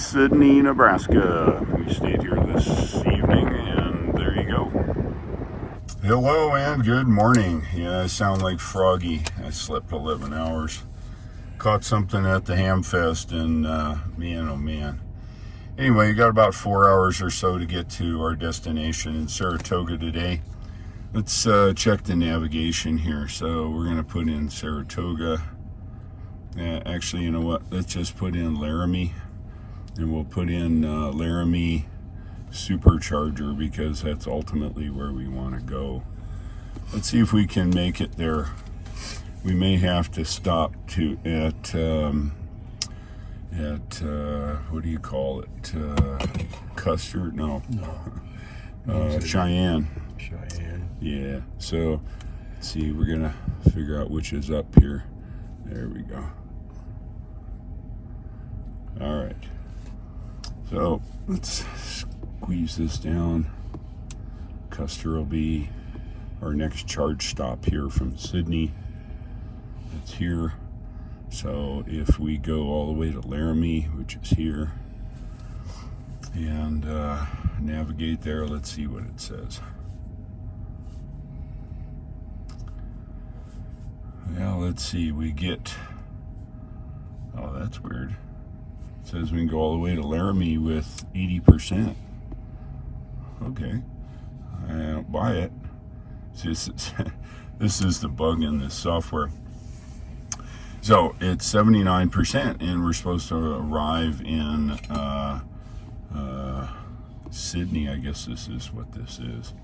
Sydney, Nebraska. We stayed here this evening, and there you go. Hello and good morning. Yeah, I sound like Froggy. I slept 11 hours. Caught something at the Ham Fest, and man, oh man. Anyway, got about 4 hours or so to get to our destination in Saratoga today. Let's check the navigation here. So we're going to put in Saratoga. Actually, you know what? Let's just put in Laramie. And we'll put in Laramie supercharger because that's ultimately where we want to go. Let's see if we can make it there. We may have to stop at what do you call it? Custard? No. Cheyenne. Cheyenne. Yeah. So let's see. We're gonna figure out which is up here. There we go. All right. So let's squeeze this down. Custer will be our next charge stop here from Sydney. It's here. So if we go all the way to Laramie, which is here, and navigate there, let's see what it says. Well, let's see. We get, oh, that's weird. It says we can go all the way to Laramie with 80%. Okay. I don't buy it. This is the bug in this software. So it's 79%, and we're supposed to arrive in Sydney. I guess this is what this is.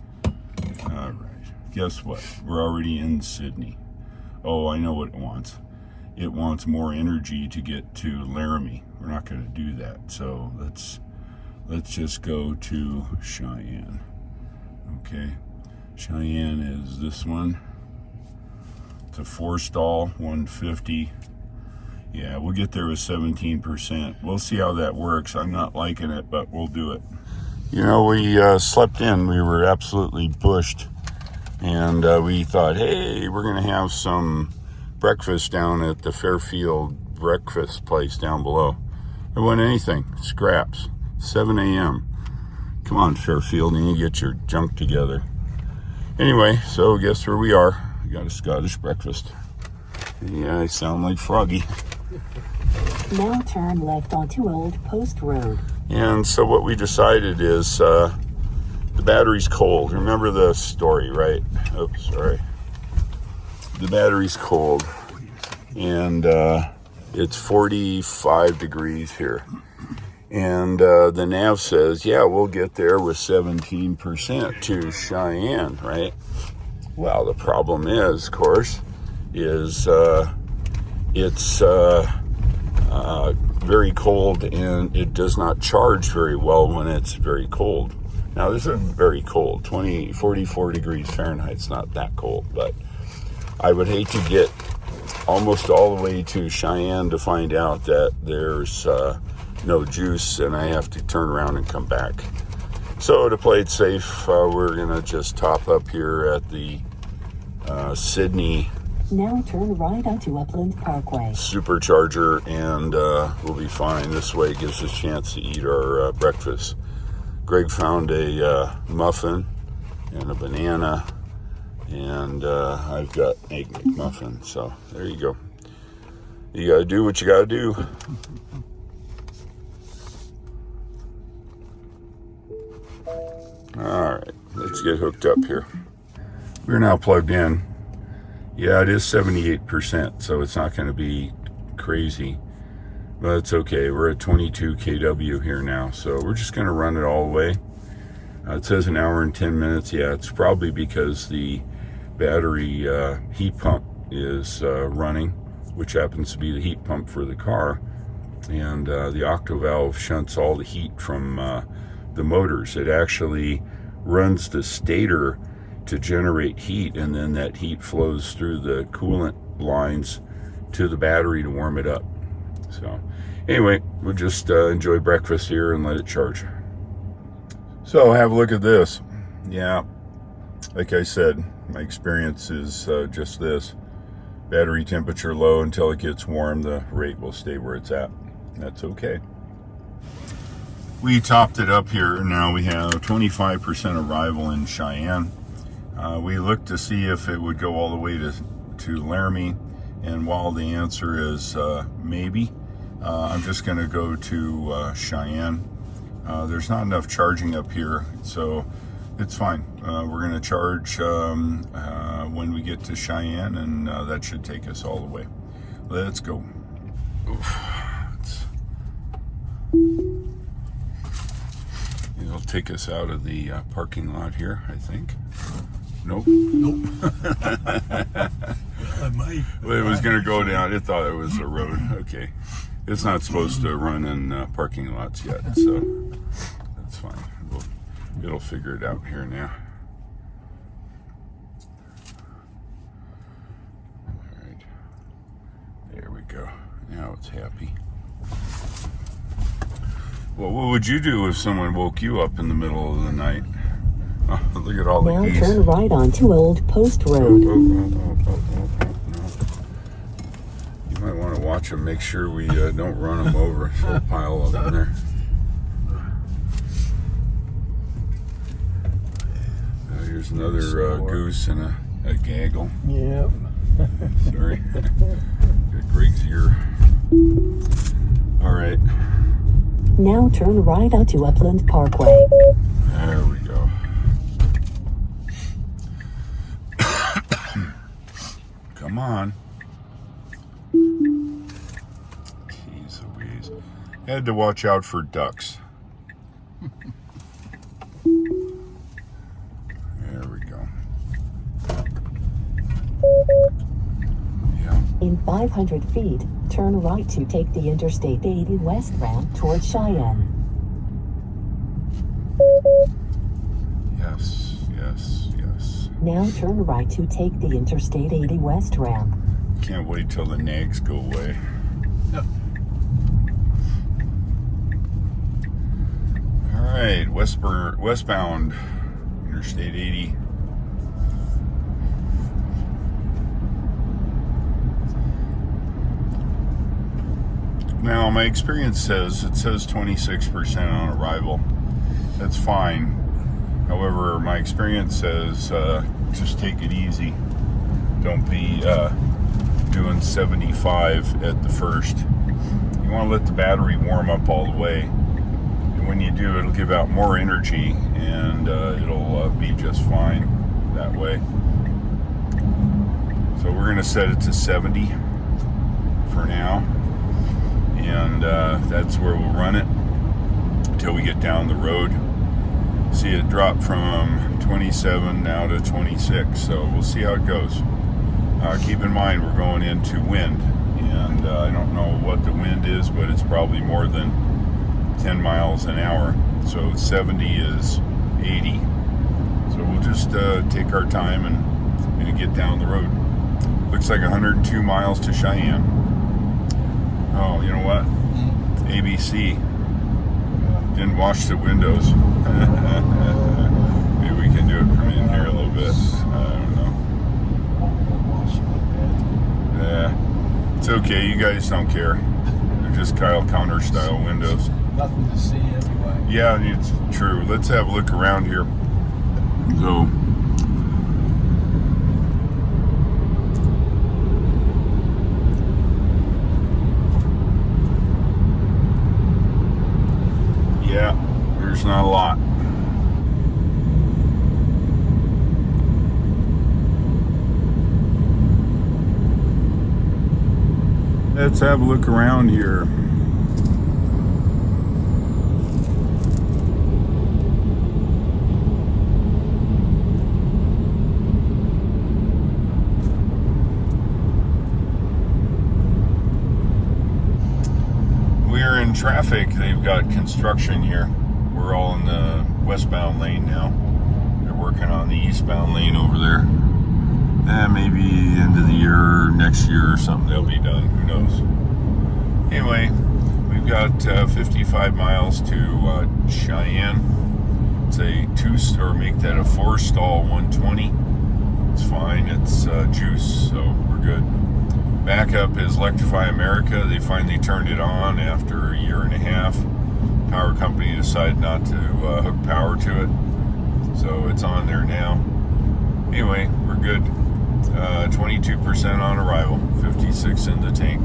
All right. Guess what? We're already in Sydney. Oh, I know what it wants. It wants more energy to get to Laramie. We're not going to do that. So let's just go to Cheyenne. Okay. Cheyenne is this one. It's a 4-stall, 150. Yeah, we'll get there with 17%. We'll see how that works. I'm not liking it, but we'll do it. You know, we slept in. We were absolutely bushed. And we thought, hey, we're going to have some breakfast down at the Fairfield breakfast place down below. There wasn't anything. Scraps. 7 a.m. Come on, Fairfield. You need to get your junk together. Anyway, so guess where we are. We got a Scottish breakfast. Yeah, I sound like Froggy. Now turn left onto Old Post Road. And so what we decided is the battery's cold. Remember the story, right? Oops, sorry. The battery's cold. And it's 45 degrees here. And the nav says, yeah, we'll get there with 17% to Cheyenne, right? Well, the problem is, of course, is it's very cold, and it does not charge very well when it's very cold. Now, this is very cold, 44 degrees Fahrenheit. It's not that cold, but I would hate to get almost all the way to Cheyenne to find out that there's no juice, and I have to turn around and come back. So to play it safe, we're going to just top up here at the Sydney. Now turn right onto Upland Parkway. Supercharger, and we'll be fine. This way it gives us a chance to eat our breakfast. Greg found a muffin and a banana, and I've got Egg McMuffin. So there you go. You got to do what you got to do. All right, let's get hooked up here. We're now plugged in. Yeah, it is 78%, so it's not going to be crazy, but it's okay. We're at 22 kW here now, so we're just going to run it all the way. It says an hour and 10 minutes. Yeah, it's probably because the battery heat pump is running, which happens to be the heat pump for the car, and the octo valve shunts all the heat from the motors. It actually runs the stator to generate heat, and then that heat flows through the coolant lines to the battery to warm it up. So anyway, we'll just enjoy breakfast here and let it charge. So have a look at this. Yeah, like I said, my experience is just this. Battery temperature low until it gets warm, the rate will stay where it's at. That's okay. We topped it up here. Now we have 25% arrival in Cheyenne. We looked to see if it would go all the way to Laramie, and while the answer is maybe, I'm just going to go to Cheyenne. There's not enough charging up here, so it's fine. We're going to charge when we get to Cheyenne, and that should take us all the way. Let's go. Oof. It'll take us out of the parking lot here, I think. Nope. I might. Well, it was going to go down. It thought it was a road. Okay. It's not supposed to run in parking lots yet, so that's fine. It'll figure it out here now. All right. There we go. Now it's happy. Well, what would you do if someone woke you up in the middle of the night? Oh, look at all the Now geese. turn right onto Old Post Road. No. You might want to watch them, make sure we don't run them over. There's a pile of them there. Here's another goose and a gaggle. Yep. Sorry. Got Greg's ear. All right. Now turn right onto Upland Parkway. There we go. Come on. Jeez Louise. Had to watch out for ducks. There we go. Yeah. In 500 feet, turn right to take the Interstate 80 west ramp toward Cheyenne. Yes. Now turn right to take the Interstate 80 west ramp. Can't wait till the nags go away. All right, westbound Interstate 80. Now, my experience says, it says 26% on arrival. That's fine. However, my experience says just take it easy. Don't be doing 75 at the first. You want to let the battery warm up all the way. And when you do, it'll give out more energy, and it'll be just fine that way. So we're going to set it to 70 for now. And that's where we'll run it until we get down the road. See it drop from 27 now to 26, so we'll see how it goes. Keep in mind we're going into wind, and I don't know what the wind is, but it's probably more than 10 miles an hour. So 70 is 80. So we'll just take our time and get down the road. Looks like 102 miles to Cheyenne. Oh, you know what? ABC. Didn't wash the windows. Maybe we can do it from in here a little bit. I don't know. Yeah. It's okay. You guys don't care. They're just Kyle Counter style windows. Nothing to see anyway. Yeah, it's true. Let's have a look around here. So, yeah, there's not a lot. Let's have a look around here. We're in traffic. They've got construction here. We're all in the westbound lane now. They're working on the eastbound lane over there. Maybe end of the year, next year or something, they'll be done. Who knows? Anyway, we've got 55 miles to Cheyenne. It's a make that a 4-stall 120. It's fine. It's juice, so we're good. Backup is Electrify America. They finally turned it on after a year and a half. Power company decided not to hook power to it, so it's on there now. Anyway, we're good. 22% on arrival, 56 in the tank.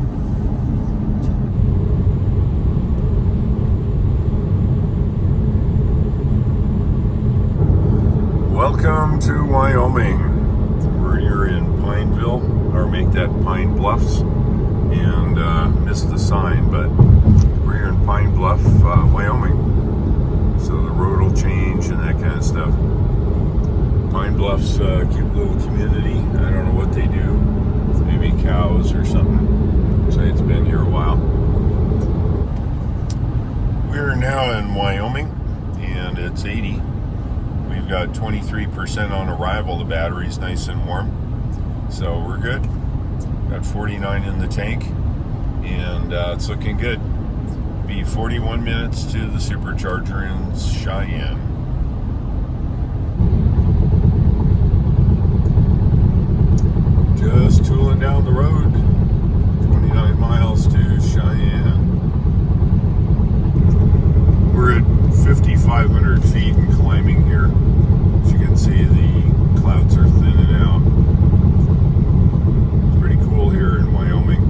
Welcome to Wyoming. We're here in Pineville, or make that Pine Bluffs, and missed the sign, but we're here in Pine Bluff, Wyoming. So the road will change and that kind of stuff. Pine Bluff's a cute little community. I don't know what they do. Maybe cows or something. So it's been here a while. We're now in Wyoming, and it's 80. We've got 23% on arrival. The battery's nice and warm, so we're good. Got 49 in the tank, and it's looking good. Be 41 minutes to the supercharger in Cheyenne. Just tooling down the road. 29 miles to Cheyenne. We're at 5,500 feet and climbing here. As you can see, the clouds are thinning out. It's pretty cool here in Wyoming.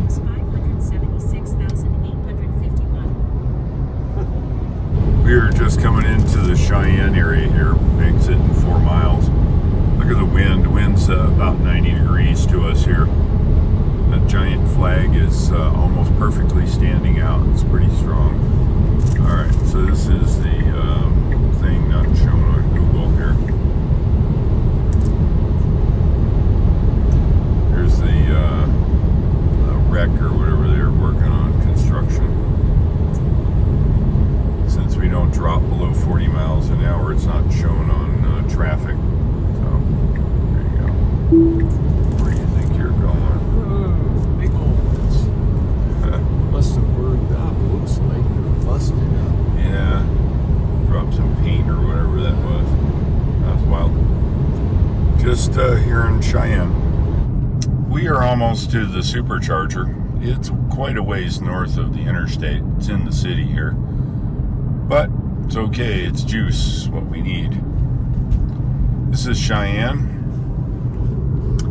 It's 576,851. We are just coming into the Cheyenne area here. Makes it in 4 miles. Look at the wind. The wind's about 90 degrees to us here. That giant flag is almost perfectly standing out. It's pretty strong. Alright, so this is the thing not shown on Google here. Here's the wreck or whatever they're working on, construction. Since we don't drop below 40 miles an hour, it's not shown on traffic. So, there you go. Where do you think you're going? Big holes. Must have burned up. Looks like they're busted up. Yeah, drop some paint or whatever that was. That was wild. Just here in Cheyenne. We are almost to the supercharger. It's quite a ways north of the interstate. It's in the city here. But it's okay, it's juice, what we need. This is Cheyenne.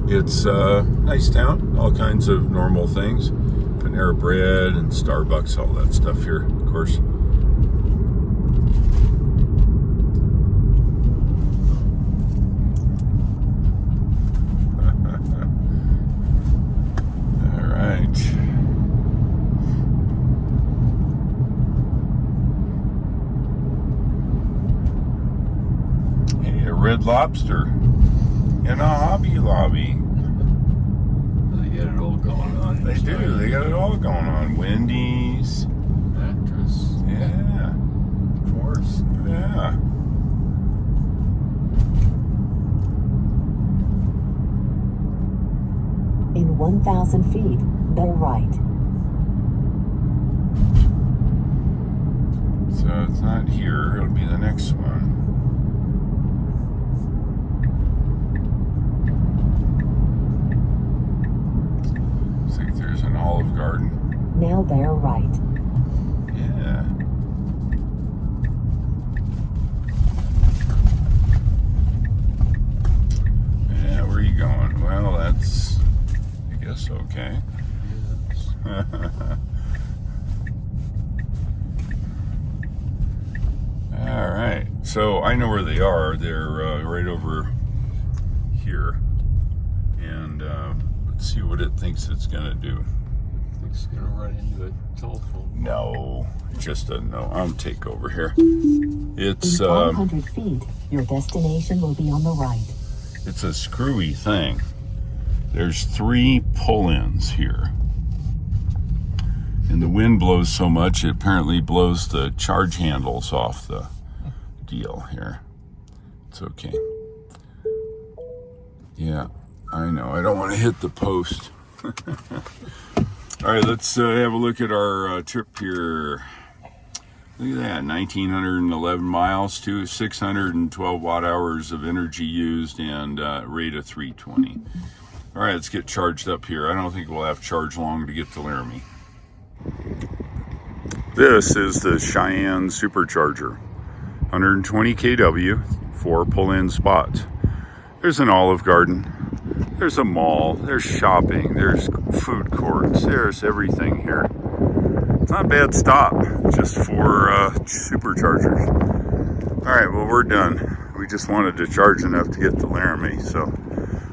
It's a nice town, all kinds of normal things. Panera Bread and Starbucks, all that stuff here, of course. All right. Hey, a Red Lobster in a Hobby Lobby. They got it all going on. They do. They got it all going on. Wendy's. Actress. Yeah. Of course. Yeah. In 1,000 feet, bear right. So it's not here. It'll be the next one. Looks like there's an Olive Garden. Now bear right. Yeah. Yeah, where are you going? Well, that's, I guess, okay. Yes. All right. So I know where they are. They're right over here. And let's see what it thinks it's going to do. It's gonna run into a telephone. No, just a no. I'm take over here. It's In 500 feet, your destination will be on the right. it's a screwy thing. There's 3 pull-ins here, and the wind blows so much it apparently blows the charge handles off the deal here. It's okay. Yeah, I know. I don't want to hit the post. All right, let's have a look at our trip here. Look at that, 1,911 miles to 612 watt hours of energy used and rate of 320. All right, let's get charged up here. I don't think we'll have charge long to get to Laramie. This is the Cheyenne supercharger. 120 kW, 4 pull-in spots. There's an Olive Garden. There's a mall. There's shopping. There's food courts. There's everything here. It's not a bad stop, just for superchargers. All right, well, we're done. We just wanted to charge enough to get to Laramie, so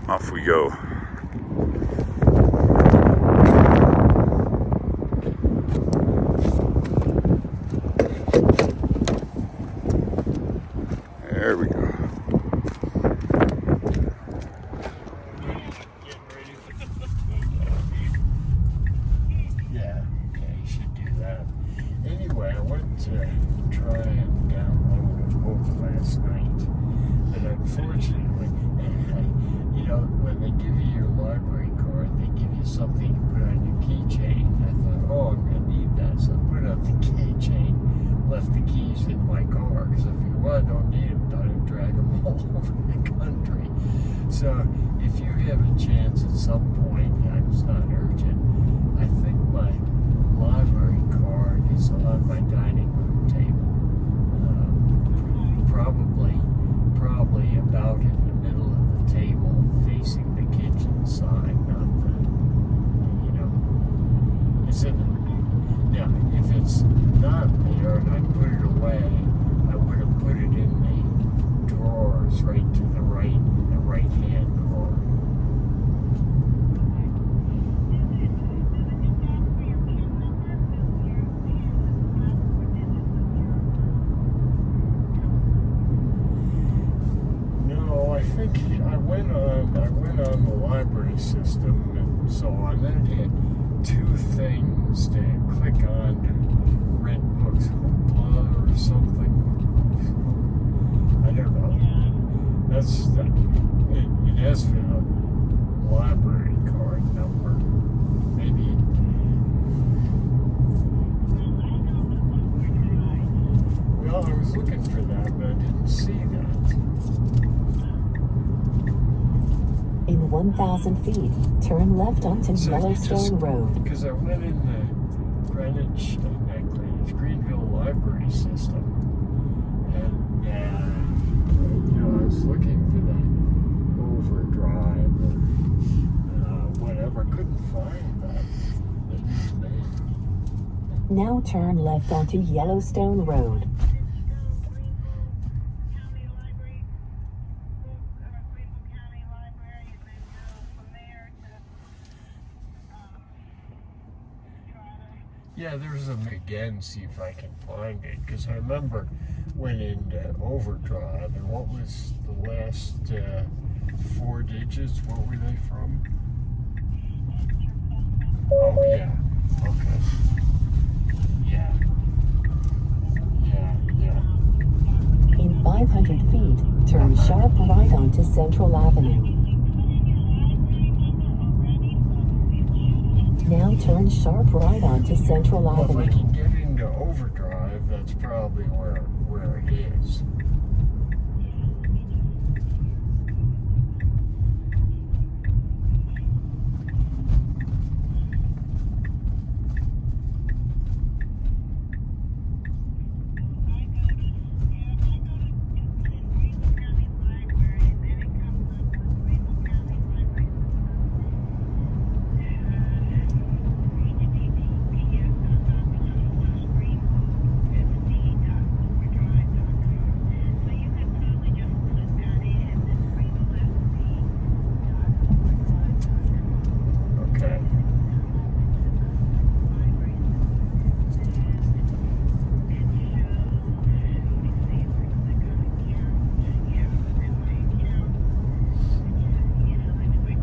off we go. There we go. Yeah, you should do that. Anyway, I went to try and download a book last night, but unfortunately, you know, when they give you your library card, they give you something to put on your keychain. I thought, oh, I'm going to need that, so I put it on the keychain, left the keys in my car, because I figured, well, I don't need them, don't drag them all over the country. So if you have a chance at some point, it's not urgent, I think my library card is on my dining room table. Probably about in the middle of the table, facing the kitchen side, not the, you know, it's in the, now, if it's not there and I put it away, I would have put it in the drawers right to the right-hand drawer. No, I think I went on the library system, and so on. Then it had two things to click on to rent books, Hoopla or something. I don't know. That's the, it has the library card number. Maybe. Well, I was looking for that, but I didn't see that. In 1,000 feet, turn left onto Yellowstone Road. Because I went in the Greenville library system, and you know, I was looking for the overdrive or whatever. Couldn't find that. Now turn left onto Yellowstone Road. Yeah, there's them again, see if I can find it, because I remember went into overdrive, and what was the last 4 digits? What were they from? Oh, yeah. Okay. Yeah. In 500 feet, turn sharp right onto Central Avenue. Now turn sharp right onto Central Well, if I Avenue. can get into overdrive, that's probably where it is.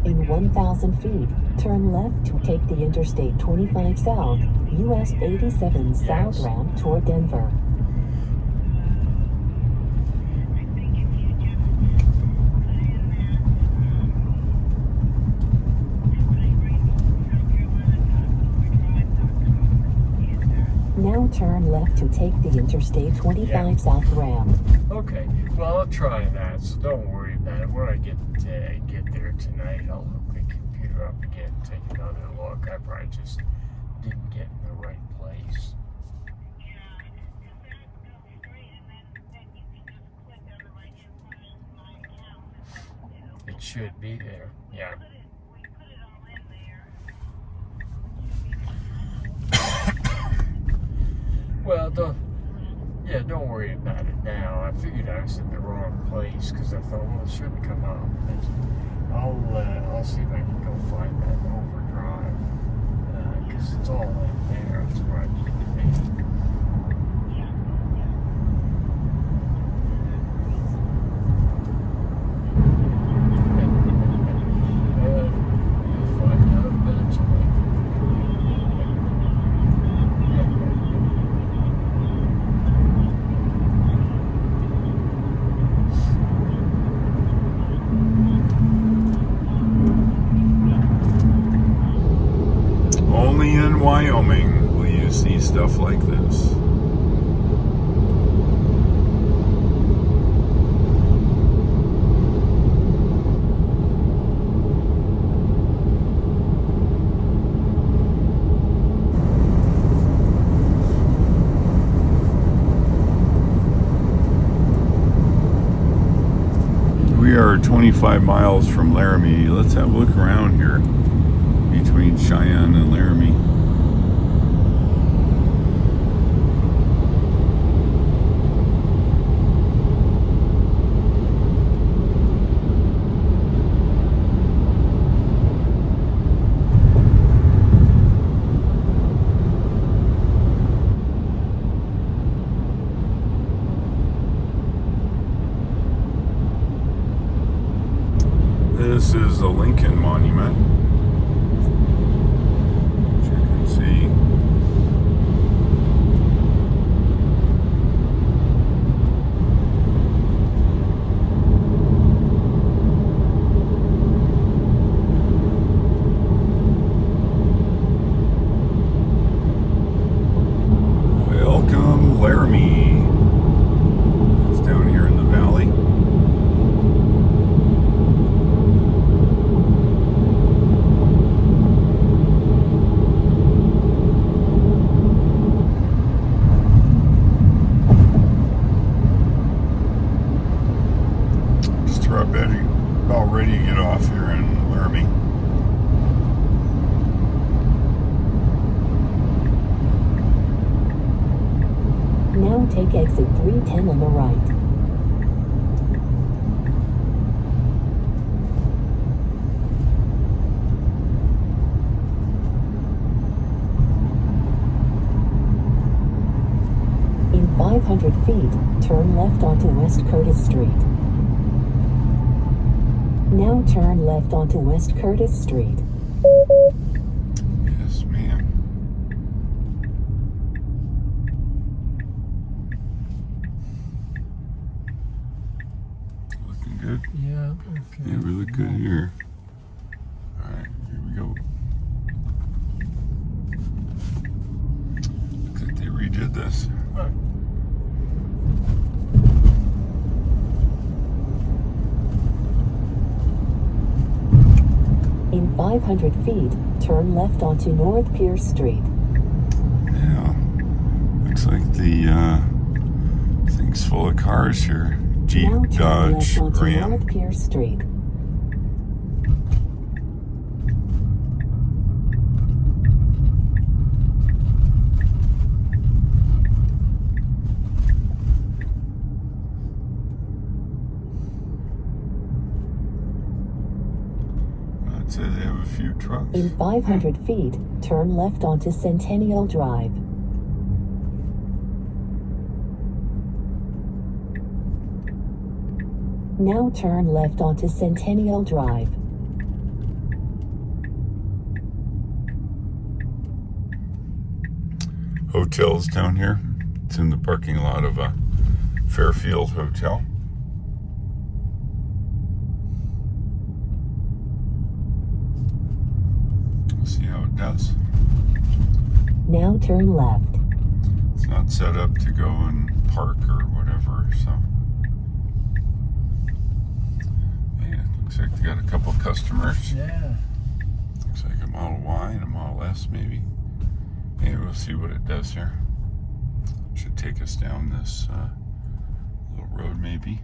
In 1,000 feet, turn left to take the Interstate 25 South, US 87 South ramp toward Denver. Now turn left to take the Interstate 25 South ramp. Okay, well, I'll try that, so don't worry about it. When I get there tonight, I'll hook the computer up again and take another look. I probably just didn't get in the right place. should be there. Yeah. Well, don't worry about it now. I figured I was in the wrong place because I thought, well, it shouldn't come up. But I'll see if I can go find that overdrive because it's all in there. That's where I need to be. You'll find out eventually. Only in Wyoming will you see stuff like this. We are 25 miles from Laramie. Let's have a look around here between Cheyenne and Laramie. This is the Lincoln Monument. As you can see. Welcome, Laramie. It's down here in the valley. About ready to get off here in Laramie. Now take exit 310 on the right. In 500 feet, turn left onto West Curtis Street. Now turn left onto West Curtis Street. Yes, ma'am. Looking good? Yeah, okay. Yeah, we look good here. Alright, here we go. Looks like they redid this. Huh. In 500 feet, turn left onto North Pierce Street. Yeah. Looks like the thing's full of cars here. Jeep, Now turn Dodge, left onto Ram. North Pierce Street. I'd say they have a few trucks. In 500 feet, turn left onto Centennial Drive. Now turn left onto Centennial Drive. Hotels down here. It's in the parking lot of a Fairfield Hotel. We'll see how it does. Now turn left. It's not set up to go and park or whatever, so. Yeah, it looks like they got a couple customers. Yeah. Looks like a Model Y and a Model S maybe. Maybe we'll see what it does here. Should take us down this little road maybe.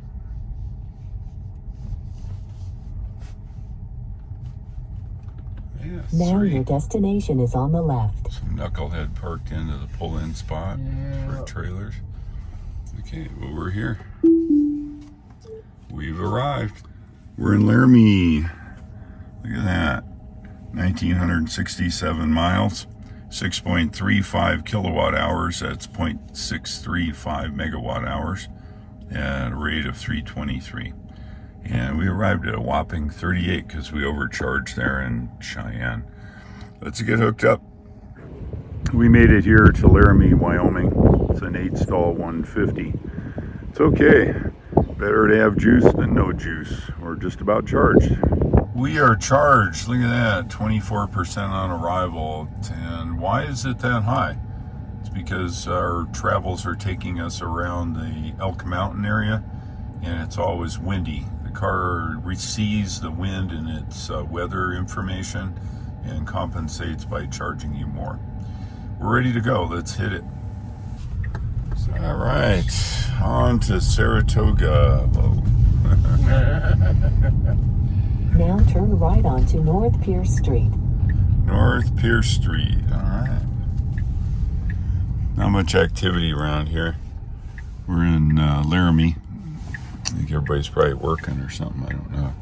Yeah, Now 3. your destination is on the left. Some knucklehead parked into the pull-in spot Yeah. for trailers. Okay, well, we're here. We've arrived. We're in Laramie. Look at that. 1,967 miles, 6.35 kilowatt hours. That's 0.635 megawatt hours at a rate of 323. And we arrived at a whopping 38 because we overcharged there in Cheyenne. Let's get hooked up. We made it here to Laramie, Wyoming. It's an 8-stall 150. It's okay. Better to have juice than no juice. We're just about charged. We are charged. Look at that. 24% on arrival. And why is it that high? It's because our travels are taking us around the Elk Mountain area, and it's always windy. The car receives the wind in its weather information and compensates by charging you more. We're ready to go. Let's hit it. All right, on to Saratoga. Now turn right onto North Pierce Street. North Pierce Street. All right. Not much activity around here. We're in Laramie. I think everybody's probably working or something. I don't know.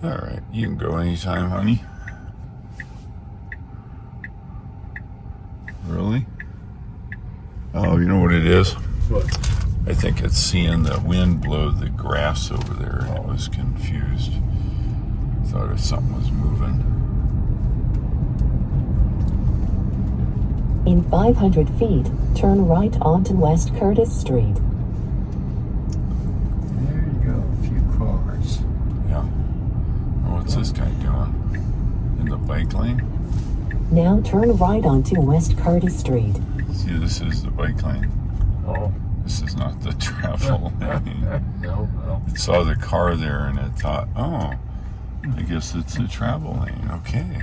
All right, you can go anytime, honey. Really? Oh, you know what it is? What? I think it's seeing the wind blow the grass over there, and I was confused. Thought if something was moving. In 500 feet, turn right onto West Curtis Street. There you go, a few cars. Yeah. Oh, what's this guy doing? In the bike lane? Now turn right onto West Curtis Street. See, this is the bike lane. Oh. This is not the travel lane. No. It saw the car there and it thought, oh, I guess it's the travel lane. Okay.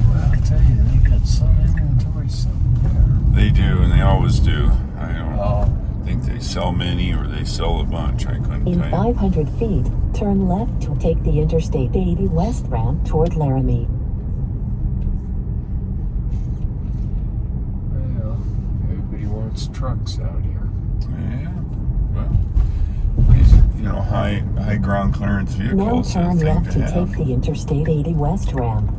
Well, I'll tell you, they got some inventory somewhere. They do, and they always do. I don't Oh. think they sell many or they sell a bunch. I couldn't In tell you. 500 feet, turn left to take the Interstate 80 West ramp toward Laramie. Well, everybody wants trucks out here. Yeah. Well, these, high ground clearance Now vehicles are a turn thing left to to have. take the Interstate 80 West ramp.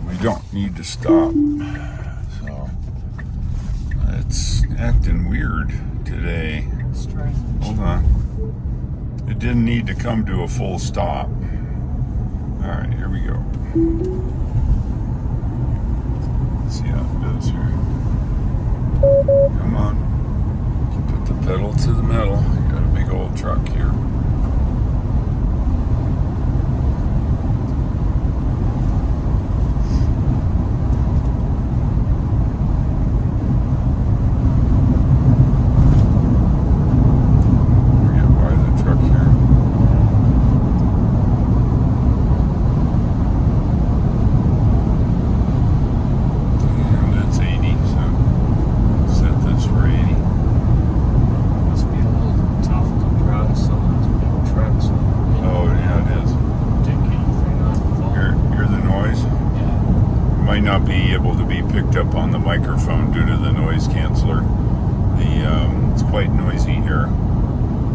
We don't need to stop. So it's acting weird today. Strange. Hold on. It didn't need to come to a full stop. All right, here we go. Let's see how it does here. Come on. Put the pedal to the metal. You got a big old truck here. Not be able to be picked up on the microphone due to the noise canceller. It's quite noisy here.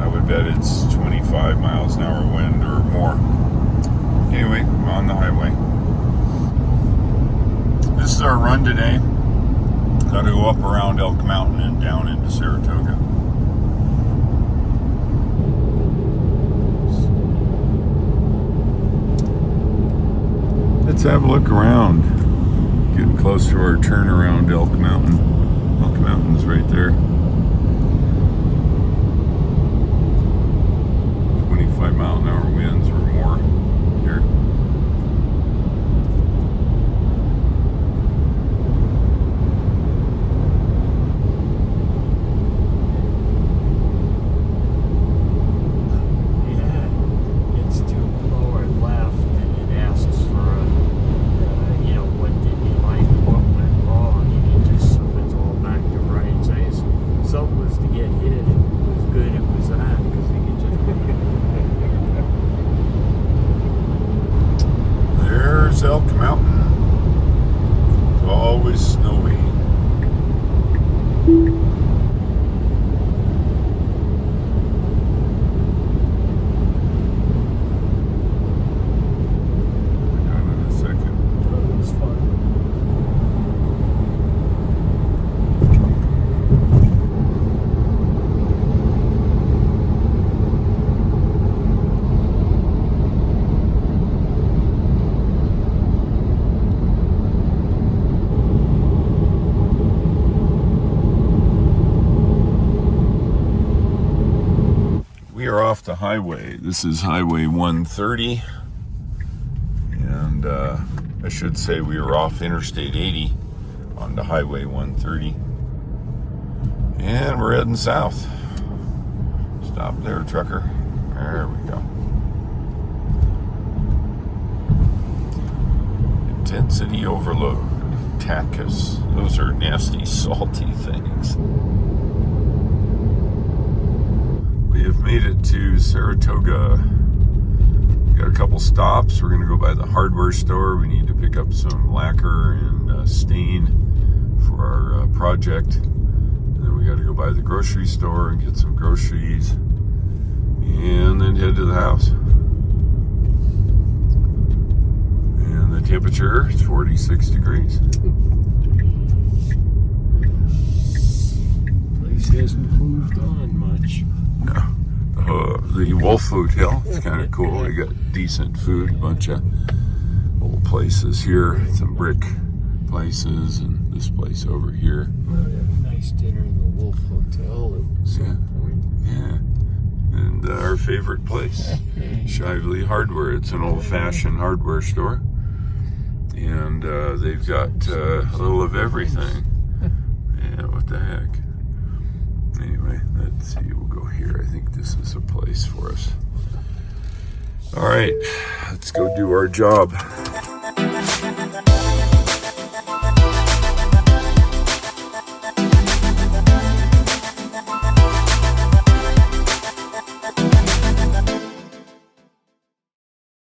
I would bet it's 25 miles an hour wind or more. Anyway, I'm on the highway. This is our run today. Got to go up around Elk Mountain and down into Saratoga. Let's have a look around. Getting close to our turnaround, Elk Mountain. Elk Mountain's right there. 25 mile an hour winds or more here. Yeah, it's too lower left and it asks for what did you like, what went wrong, and it just swings all back to right. So something was to get hit, it was good it was on, because you could just are off the highway. This is Highway 130. And I should say we are off Interstate 80 onto Highway 130. And we're heading south. Stop there, trucker. There we go. Intensity overload. Tacos. Those are nasty, salty things. We have made it to Saratoga. We got a couple stops. We're going to go by the hardware store. We need to pick up some lacquer and stain for our project. And then we got to go by the grocery store and get some groceries. And then head to the house. And the temperature is 46 degrees. Place hasn't moved on much. No. The Wolf Hotel, it's kind of cool. They got decent food, a bunch of old places here, some brick places, and this place over here. Well, we had a nice dinner in the Wolf Hotel at some point. Yeah. And our favorite place, Shively Hardware. It's an old-fashioned hardware store. And they've got a little of everything. Yeah, what the heck. Anyway, let's see. We'll go here. I think this is a place for us. All right, let's go do our job.